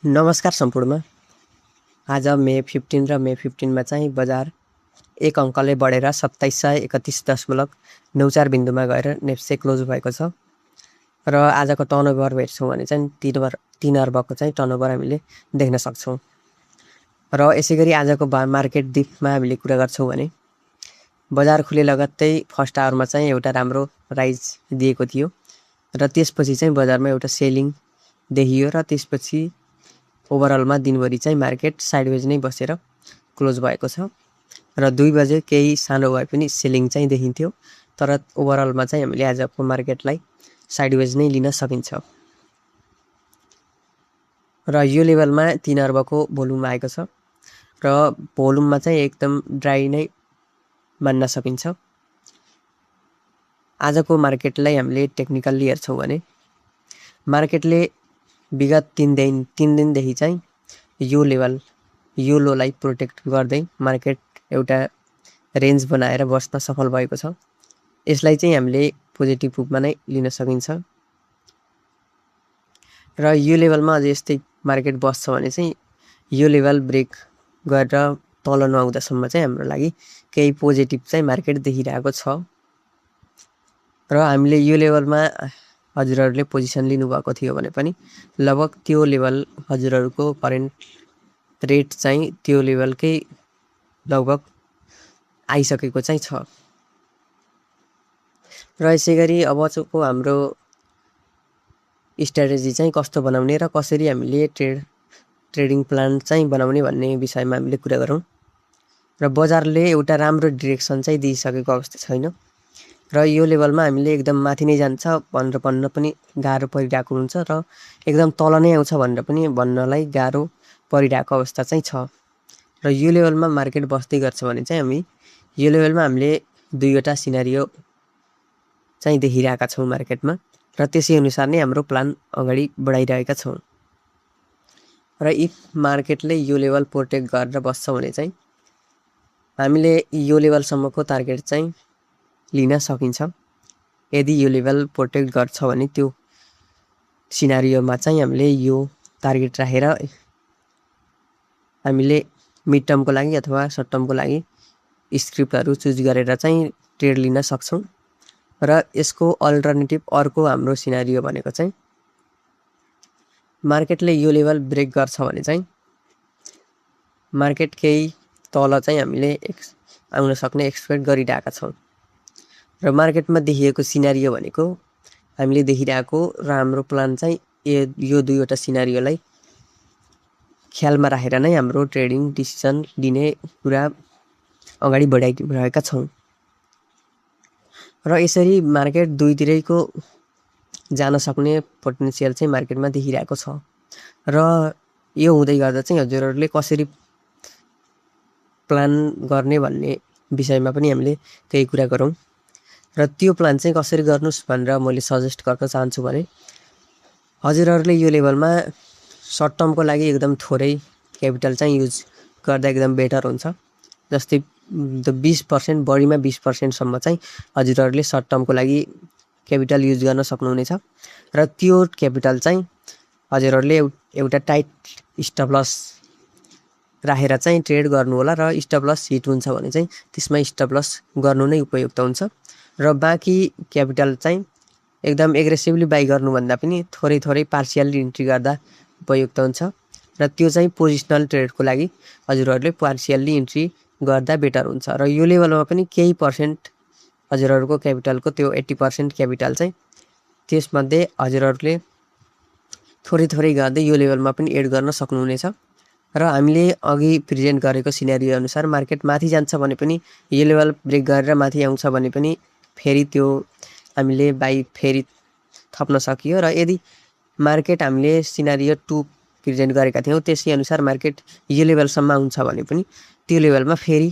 नमस्कार सम्पूर्ण। आज मे 15 र मे 15 मा चाहिँ बजार एक अङ्कले बढेर 2731.94 बिन्दुमा गएर नेप्से क्लोज भएको छ र आजको टर्नओभर हेर्छौँ भने चाहिँ 3 अर्बको चाहिँ टर्नओभर हामीले देख्न सक्छौँ। र यसै गरी आजको मार्केट डिपमा हामीले कुरा गर्छौँ भने बजार खुले लगत्तै फर्स्ट आवरमा चाहिँ एउटा राम्रो राइज दिएको थियो र त्यसपछि चाहिँ बजारमा एउटा सेलिङ देखियो र त्यसपछि ओभरअलमा दिनभरि चाहिँ मार्केट साइडवेज नै बसेर क्लोज भएको छ र 2 बजे केही सानो भए पनि सेलिङ चाहिँ देखिन्थ्यो, तर ओभरअलमा चाहिँ हामीले आजको मार्केटलाई साइडवेज नै लिन सकिन्छ र यो लेभलमा 3 अर्बको भोल्युम आएको छ र भोल्युममा चाहिँ एकदम ड्राई नै मान्न सकिन्छ। आजको मार्केटलाई हामीले टेक्निकल्ली हेर्छौँ भने मार्केटले विगत 3 दिनदेखि चाहिँ यो लेभल यो लोलाई प्रोटेक्ट गर्दै मार्केट एउटा रेन्ज बनाएर बस्न सफल भएको छ। यसलाई चाहिँ हामीले पोजिटिभ रूपमा नै लिन सकिन्छ र यो लेभलमा अझै यस्तै मार्केट बस्छ भने चाहिँ यो लेभल ब्रेक गरेर तल नआउँदासम्म चाहिँ हाम्रो लागि केही पोजिटिभ चाहिँ मार्केट देखिरहेको छ र हामीले यो लेभलमा हजुरहरूले पोजिसन लिनुभएको थियो भने पनि लगभग त्यो लेभल हजुरहरूको करेन्ट रेट चाहिँ त्यो लेभलकै लगभग आइसकेको चाहिँ छ र यसै गरी अबको हाम्रो स्ट्राटेजी चाहिँ कस्तो बनाउने र कसरी हामीले ट्रेडिङ प्लान चाहिँ बनाउने भन्ने विषयमा हामीले कुरा गरौँ। र बजारले एउटा राम्रो डिरेक्सन चाहिँ दिइसकेको अवस्था छैन र यो लेभलमा हामीले एकदम माथि नै जान्छ भनेर भन्न पनि गाह्रो परिरहेको हुन्छ र एकदम तल नै आउँछ भनेर पनि भन्नलाई गाह्रो परिरहेको अवस्था चाहिँ छ र यो लेभलमा मार्केट बस्दै गर्छ भने चाहिँ हामी यो लेभलमा हामीले 2वटा सिनारियो चाहिँ देखिरहेका छौँ मार्केटमा र त्यसै अनुसार नै हाम्रो प्लान अगाडि बढाइरहेका छौँ र इफ मार्केटले यो लेभल प्रोटेक्ट गरेर बस्छ भने चाहिँ हामीले यो लेभलसम्मको टार्गेट चाहिँ लिन सकिन्छ। यदि यो लेभल प्रोटेक्ट गर्छ भने त्यो सिनारियोमा चाहिँ हामीले यो टार्गेट राखेर हामीले मिड टर्मको लागि अथवा सर्ट टर्मको लागि स्क्रिप्टहरू चुज गरेर चाहिँ ट्रेड लिन सक्छौँ र यसको अल्टरनेटिभ अर्को हाम्रो सिनारियो भनेको चाहिँ मार्केटले यो लेभल ब्रेक गर्छ भने चाहिँ मार्केट केही तल चाहिँ हामीले आउन सक्ने एक्सपेक्ट गरिरहेका छौँ र मार्केटमा देखिएको सिनारियो भनेको हामीले देखिरहेको र हाम्रो प्लान चाहिँ यो 2वटा सिनारियोलाई ख्यालमा राखेर नै हाम्रो ट्रेडिङ डिसिसन लिने कुरा अगाडि बढाइरहेका छौँ र यसरी मार्केट दुईतिरैको जान सक्ने पोटेन्सियल चाहिँ मार्केटमा देखिरहेको छ र यो हुँदै गर्दा चाहिँ हजुरहरूले कसरी प्लान गर्ने भन्ने विषयमा पनि हामीले केही कुरा गरौँ र त्यो प्लान चाहिँ कसरी गर्नुस् भनेर मैले सजेस्ट गर्न चाहन्छु भने हजुरहरूले यो लेभलमा सर्ट टर्मको लागि एकदम थोरै क्यापिटल चाहिँ युज गर्दा एकदम बेटर हुन्छ। जस्तै 20% बढीमा 20%सम्म चाहिँ हजुरहरूले सर्ट टर्मको लागि क्यापिटल युज गर्न सक्नुहुनेछ र त्यो क्यापिटल चाहिँ हजुरहरूले एउटा टाइट स्टप लस राखेर चाहिँ ट्रेड गर्नु होला र स्टप लस हिट हुन्छ भने चाहिँ त्यसमा स्टप लस गर्नु नै उपयुक्त हुन्छ र बाँकी क्यापिटल चाहिँ एकदम एग्रेसिभली बाई गर्नुभन्दा पनि थोरै पार्सियल्ली इन्ट्री गर्दा उपयुक्त हुन्छ र त्यो चाहिँ पोजिसनल ट्रेडको लागि हजुरहरूले पार्सियल्ली इन्ट्री गर्दा बेटर हुन्छ र यो लेभलमा पनि केही पर्सेन्ट हजुरहरूको क्यापिटलको त्यो 80% क्यापिटल चाहिँ त्यसमध्ये हजुरहरूले थोरै गर्दै यो लेभलमा पनि एड गर्न सक्नुहुनेछ र हामीले अघि प्रेजेन्ट गरेको सिनेरियो अनुसार मार्केट माथि जान्छ भने पनि यो लेभल ब्रेक गरेर माथि आउँछ भने पनि फेरि त्यो हामीले बाई फेरि थप्न सकियो र यदि मार्केट हामीले सिनेरियो 2 प्रेजेन्ट गरेका थियौँ त्यसै अनुसार मार्केट यो लेभलसम्म आउँछ भने पनि त्यो लेभलमा फेरि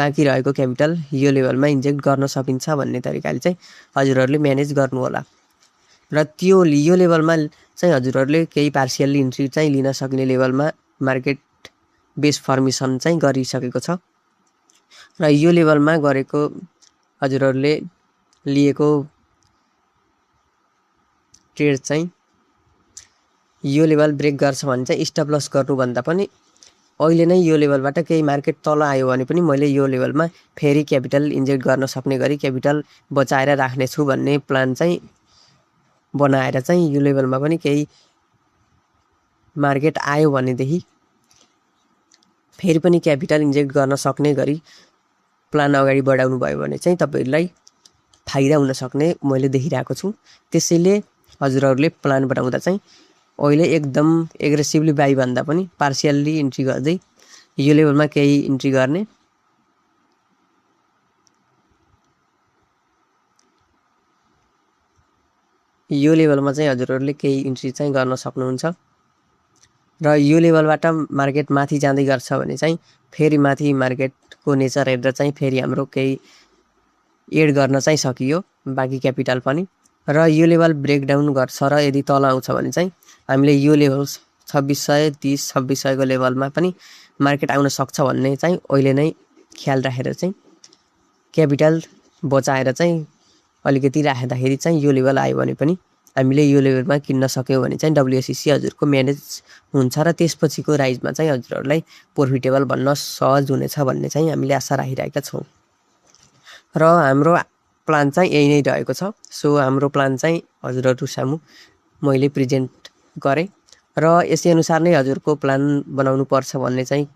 बाँकी रहेको क्यापिटल यो लेभलमा इन्जेक्ट गर्न सकिन्छ भन्ने तरिकाले चाहिँ हजुरहरूले म्यानेज गर्नु होला र यो लेभलमा चाहिँ हजुरहरूले केही पार्सियल्ली इन्ट्री चाहिँ लिन सक्ने लेभलमा मार्केट बेस फर्मेसन चाहिँ गरिसकेको छ र यो लेभलमा गरेको हजुरहरूले लिएको ट्रेड चाहिँ यो लेभल ब्रेक गर्छ भने चाहिँ स्टप लस गर्नुभन्दा पनि अहिले नै यो लेभलबाट केही मार्केट तल आयो भने पनि मैले यो लेभलमा फेरि क्यापिटल इन्जेक्ट गर्न सक्ने गरी क्यापिटल बचाएर राख्नेछु भन्ने प्लान चाहिँ बनाएर चाहिँ यो लेभलमा पनि केही मार्केट आयो भनेदेखि फेरि पनि क्यापिटल इन्जेक्ट गर्न सक्ने गरी प्लान अगाडि बढाउनु भयो भने चाहिँ तपाईँहरूलाई फाइदा हुन सक्ने मैले देखिरहेको छु। त्यसैले हजुरहरूले प्लान बनाउँदा चाहिँ अहिले एकदम एग्रेसिभली बाई भन्दा पनि पार्सियल्ली इन्ट्री गर्दै यो लेभलमा केही इन्ट्री गर्ने, यो लेभलमा चाहिँ हजुरहरूले केही इन्ट्री चाहिँ गर्न सक्नुहुन्छ। र यो लेभलबाट मार्केट माथि जाँदै गर्छ भने चाहिँ फेरि माथि मार्केटको नेचर हेरेर चाहिँ फेरि हाम्रो केही एड गर्न चाहिँ सकियो बाँकी क्यापिटल पनि। र यो लेभल ब्रेकडाउन गर्छ र यदि तल आउँछ भने चाहिँ हामीले यो लेभल 2630-2600 को लेभलमा पनि मार्केट आउन सक्छ भन्ने चाहिँ अहिले नै ख्याल राखेर चाहिँ क्यापिटल बचाएर चाहिँ अलिकति राख्दाखेरि चाहिँ यो लेभल आयो भने पनि हामीले यो लेभलमा किन्न सक्यौँ भने चाहिँ WSEC हजुरको म्यानेज हुन्छ र त्यसपछिको राइजमा चाहिँ हजुरहरूलाई प्रोफिटेबल बन्न सहज हुनेछ भन्ने चाहिँ हामीले आशा राखिरहेका छौँ। र हाम्रो प्लान चाहिँ यही नै रहेको छ। सो हाम्रो प्लान चाहिँ हजुरहरू सामु मैले प्रेजेन्ट गरेँ र यसै अनुसार नै हजुरको प्लान बनाउनु पर्छ भन्ने चाहिँ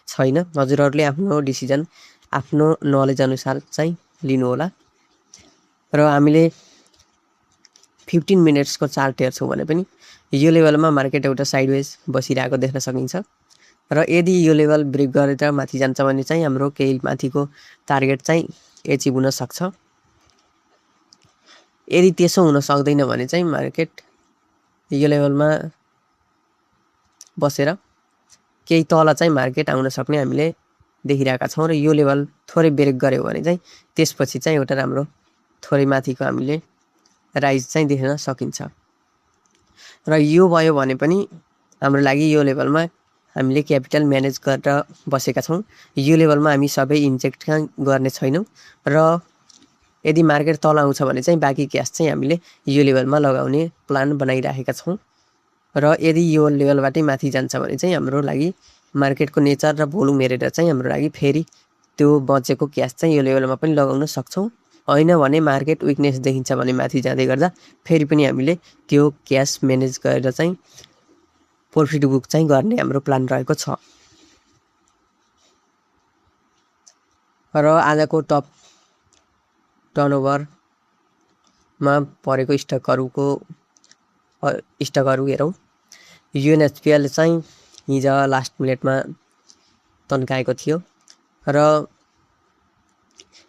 छैन। हजुरहरूले आफ्नो डिसिजन आफ्नो नलेज अनुसार चाहिँ लिनुहोला। र हामीले 15 मिनट्सको चार्ट हेर्छौँ भने पनि यो लेभलमा मार्केट एउटा साइडवेज बसिरहेको देख्न सकिन्छ। र यदि यो लेभल ब्रेक गरेर माथि जान्छ भने चाहिँ हाम्रो केही माथिको टार्गेट चाहिँ एचिभ हुन सक्छ। यदि त्यसो हुन सक्दैन भने चाहिँ मार्केट यो लेभलमा बसेर केही तल चाहिँ मार्केट आउन सक्ने हामीले देखिरहेका छौँ। र यो लेभल थोरै ब्रेक गर्यो भने चाहिँ त्यसपछि चाहिँ एउटा राम्रो थोरै माथिको हामीले राइज चाहिँ देख्न सकिन्छ। र यो भयो भने पनि हाम्रो लागि यो लेभलमा हामीले क्यापिटल म्यानेज गरेर बसेका छौँ। यो लेभलमा हामी सबै इन्जेक्ट गर्ने छैनौँ। र यदि मार्केट तल आउँछ भने चाहिँ बाँकी क्यास चाहिँ हामीले यो लेभलमा लगाउने प्लान बनाइराखेका छौँ। र यदि यो लेभलबाटै माथि जान्छ भने चाहिँ हाम्रो लागि मार्केटको नेचर र भोल्युम हेरेर चाहिँ हाम्रो लागि फेरि त्यो बचेको क्यास चाहिँ यो लेभलमा पनि लगाउन सक्छौँ। होइन भने मार्केट विकनेस देखिन्छ भने माथि जाँदै गर्दा फेरि पनि हामीले त्यो क्यास म्यानेज गरेर चाहिँ प्रफिट बुक चाहिँ गर्ने हाम्रो प्लान रहेको छ। र आजको टप टर्नओभरमा परेको स्टकहरू हेरौँ। UNHPL चाहिँ हिजो लास्ट मिनटमा तन्काएको थियो र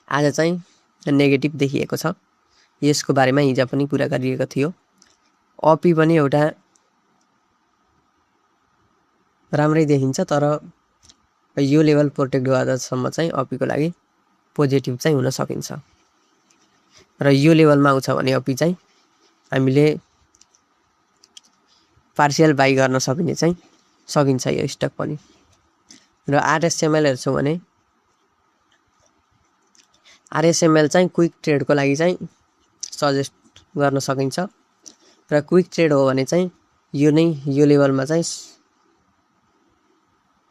आज चाहिँ नेगेटिभ देखिएको छ। यसको बारेमा हिजो पनि कुरा गरिएको थियो। अपी पनि एउटा राम्रै देखिन्छ, तर यो लेभल प्रोटेक्ट गर्दासम्म चाहिँ अपीको लागि पोजिटिभ चाहिँ हुन सकिन्छ। र यो लेभलमा आउँछ भने अपी चाहिँ हामीले पार्सियल बाई गर्न सकिन्छ यो स्टक पनि। र RSML हेर्छौँ भने RSML चाहिँ क्विक ट्रेडको लागि चाहिँ सजेस्ट गर्न सकिन्छ। र क्विक ट्रेड हो भने चाहिँ यो लेभलमा चाहिँ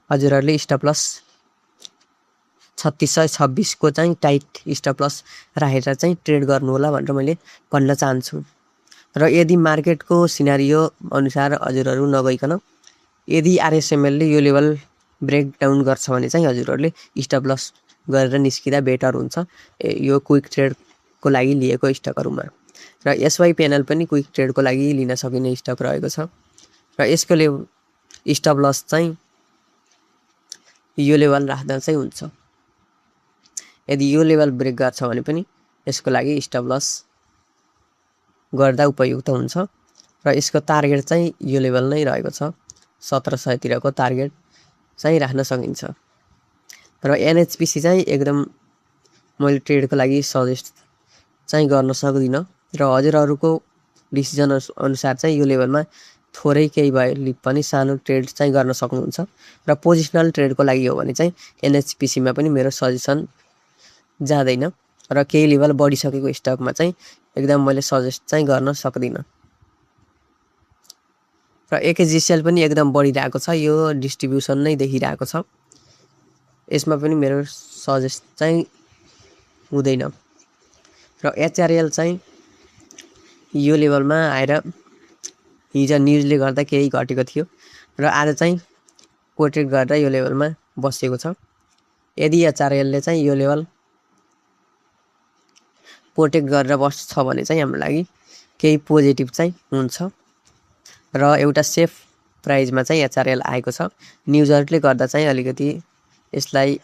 हजुरहरूले स्टप लस 3626 को चाहिँ टाइट स्टप लस राखेर चाहिँ ट्रेड गर्नु होला भनेर मैले भन्न चाहन्छु। र यदि मार्केटको सिनारियो अनुसार हजुरहरू नगइकन यदि RSML ले यो लेभल ब्रेकडाउन गर्छ भने चाहिँ हजुरहरूले स्टप लस गरेर निस्किँदा बेटर हुन्छ यो क्विक ट्रेडको लागि लिएको स्टकहरूमा। र SY प्यानल पनि क्विक ट्रेडको लागि लिन सकिने स्टक रहेको छ। र यसको स्टप लस चाहिँ यो लेभल राख्दा चाहिँ हुन्छ। यदि यो लेभल ब्रेक गर्छ भने पनि यसको लागि स्टप लस गर्दा उपयुक्त हुन्छ। र यसको टार्गेट चाहिँ यो लेभल नै रहेको छ। 1700 तिरको टार्गेट चाहिँ राख्न सकिन्छ। र NHPC चाहिँ एकदम मैले ट्रेडको लागि सजेस्ट चाहिँ गर्न सक्दिनँ। र हजुरहरूको डिसिजन अनुसार चाहिँ यो लेभलमा थोरै केही भए पनि सानो ट्रेड चाहिँ गर्न सक्नुहुन्छ। र पोजिसनल ट्रेडको लागि हो भने चाहिँ NHPC मा पनि मेरो सजेसन जाँदैन। र केही लेभल बढिसकेको स्टकमा चाहिँ एकदम मैले सजेस्ट चाहिँ गर्न सक्दिनँ। र AKGCL पनि एकदम बढिरहेको छ। यो डिस्ट्रिब्युसन नै देखिरहेको छ। यसमा पनि मेरो सजेस्ट चाहिँ हुँदैन। र HRL चाहिँ यो लेभलमा आएर हिजो न्युजले गर्दा केही घटेको थियो र आज चाहिँ कोटेड गरेर यो लेभलमा बसेको छ। यदि HRL ले चाहिँ यो लेभल प्रोटेक्ट गरेर बस्छ भने चाहिँ हाम्रो लागि केही पोजिटिभ चाहिँ हुन्छ र एउटा सेफ प्राइजमा चाहिँ HRL आएको छ। न्युजहरूले गर्दा चाहिँ अलिकति यसलाई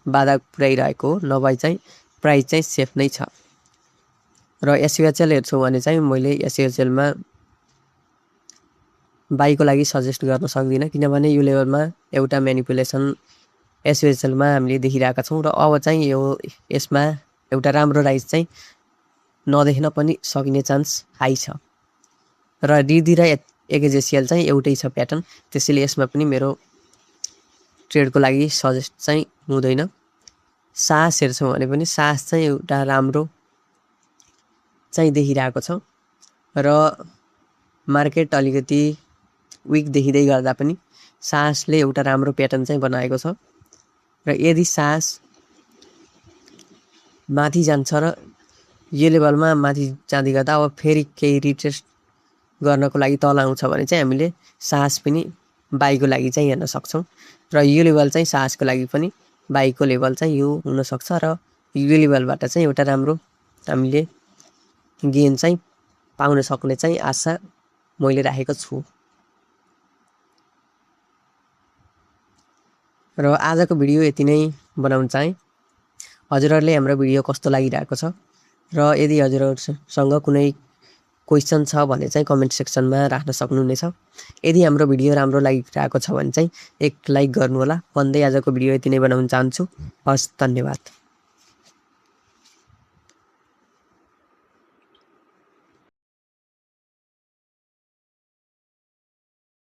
बाधा पुर्याइरहेको हो, नभए चाहिँ प्राइज चाहिँ सेफ नै छ। र SUHL हेर्छु भने चाहिँ मैले SUHL मा बाईको लागि सजेस्ट गर्न सक्दिनँ, किनभने यो लेभलमा एउटा म्यानिपुलेसन SUHL मा हामीले देखिरहेका छौँ र अब चाहिँ यसमा एउटा राम्रो राइज चाहिँ नदेख्न पनि सकिने चान्स हाई छ। र DD र AKGCL चाहिँ एउटै छ प्याटर्न, त्यसैले यसमा पनि मेरो ट्रेडको लागि सजेस्ट चाहिँ हुँदैन। साहस हेर्छौँ भने पनि साहस चाहिँ एउटा राम्रो चाहिँ देखिरहेको छ र मार्केट अलिकति विक देखिँदै गर्दा पनि साहसले एउटा राम्रो प्याटर्न चाहिँ बनाएको छ। र यदि साहस माथि जान्छ र यो लेभलमा माथि जाँदै गर्दा अब फेरि केही रिटेस्ट गर्नको लागि तल आउँछ भने चाहिँ हामीले साहस पनि बाईको लागि चाहिँ हेर्न सक्छौँ। र यो लेभल चाहिँ साहसको लागि पनि बाईको लेभल चाहिँ यो हुनसक्छ र यो लेभलबाट चाहिँ एउटा राम्रो हामीले गेन चाहिँ पाउन सक्ने चाहिँ आशा मैले राखेको छु। र आजको भिडियो यति नै बनाउन चाहेँ। हजुरहरूले हाम्रो भिडियो कस्तो लागिरहेको छ र यदि हजुरहरूसँग कुनै क्वेसन छ भने चाहिँ कमेन्ट सेक्सनमा राख्न सक्नुहुनेछ। यदि हाम्रो भिडियो राम्रो लागिरहेको छ भने चाहिँ एक लाइक गर्नुहोला भन्दै आजको भिडियो यति नै बनाउन चाहन्छु। हस्, धन्यवाद।